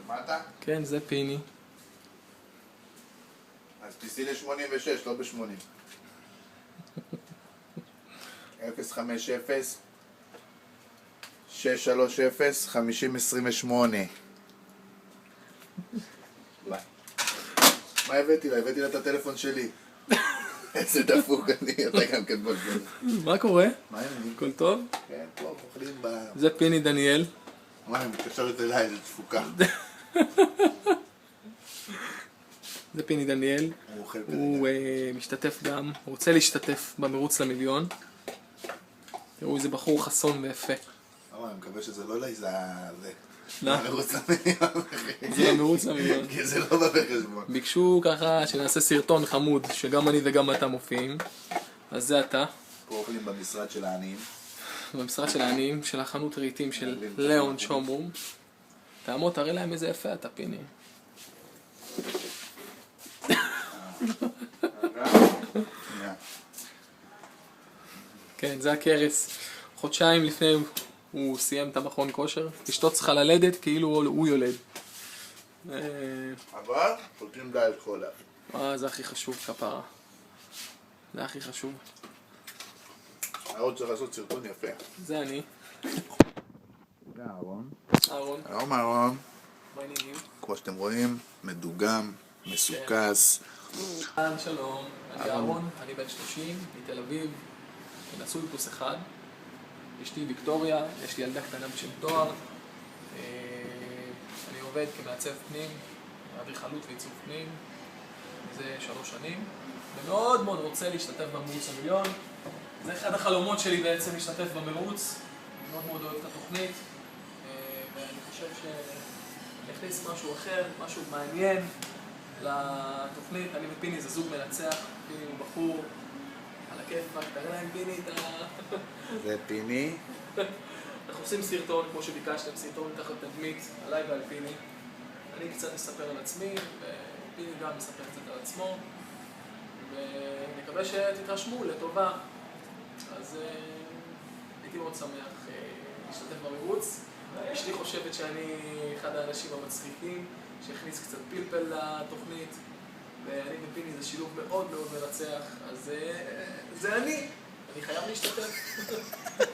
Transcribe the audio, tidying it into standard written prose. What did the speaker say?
שמעת? כן, זה פיני. אז תיסי ל-86, לא ב-80. 050 630 5028. ביי. מה הבאתי לה? הבאתי לה את הטלפון שלי. איזה דפוק אני, אתה גם כן בולגן. מה קורה? מה העניינים? הכל טוב? כן, פה אוכלים ב... זה פיני דניאל. מה, היא מתקשרת אליי, איזה דפוקה. זה פיני דניאל. הוא אוכל הוא כרגע. משתתף גם, הוא רוצה להשתתף במרוץ למיליון. תראו איזה בחור חסון ויפה. אני מקווה שזה לא לאיזה... לא? למרוץ למיליון. זה למרוץ למיליון. כי זה לא בא בחשבון. ביקשו ככה שנעשה סרטון חמוד, שגם אני וגם אתה מופיעים. אז זה אתה. פה אוכלים במשרד של העניים. במשרד של העניים, של החנות רהיטים של ליאון שומרום. תעמוד, תראה להם איזה יפה אתה, פיני. כן, זה הקרס. חודשיים לפני הוא סיים את המכון כושר. אשתו צריכה ללדת כאילו הוא יולד. אבל שותים די חולה. זה הכי חשוב, כפרה. זה הכי חשוב. עוד צריך לעשות סרטון יפה. זה אני. זה אהרון. אהרון. שלום אהרון. מה העניינים? כמו שאתם רואים, מדוגם, מסוכס. שלום, אני אהרון, אני בן 30, מתל אביב, נשוי פלוס אחד. אשתי ויקטוריה, יש לי ילדה קטנה בשם תואר. אני עובד כמעצב פנים, אדריכלות ועיצוב פנים, זה 3 שנים. ומאוד מאוד רוצה להשתתף במרוץ למיליון. זה אחד החלומות שלי בעצם להשתתף במרוץ. אני מאוד מאוד אוהב את התוכנית. ואני חושב שנכניס משהו אחר, משהו מעניין לתוכנית. אני ופיני זה זוג מנצח, פיני הוא בחור על הכיפאק, תראה להם פיני את ה... זה פיני. אנחנו עושים סרטון, כמו שביקשתם, סרטון תחת תדמית עליי ועל פיני. אני קצת אספר על עצמי, ופיני גם מספר קצת על עצמו. ונקווה שתתרשמו לטובה. אז הייתי מאוד שמח להשתתף במרוץ. אשתי חושבת שאני אחד האנשים המצחיקים שהכניס קצת פלפל לתוכנית, ואני ופיני זה שילוב מאוד מאוד מרצח, אז זה אני חייב להשתתף.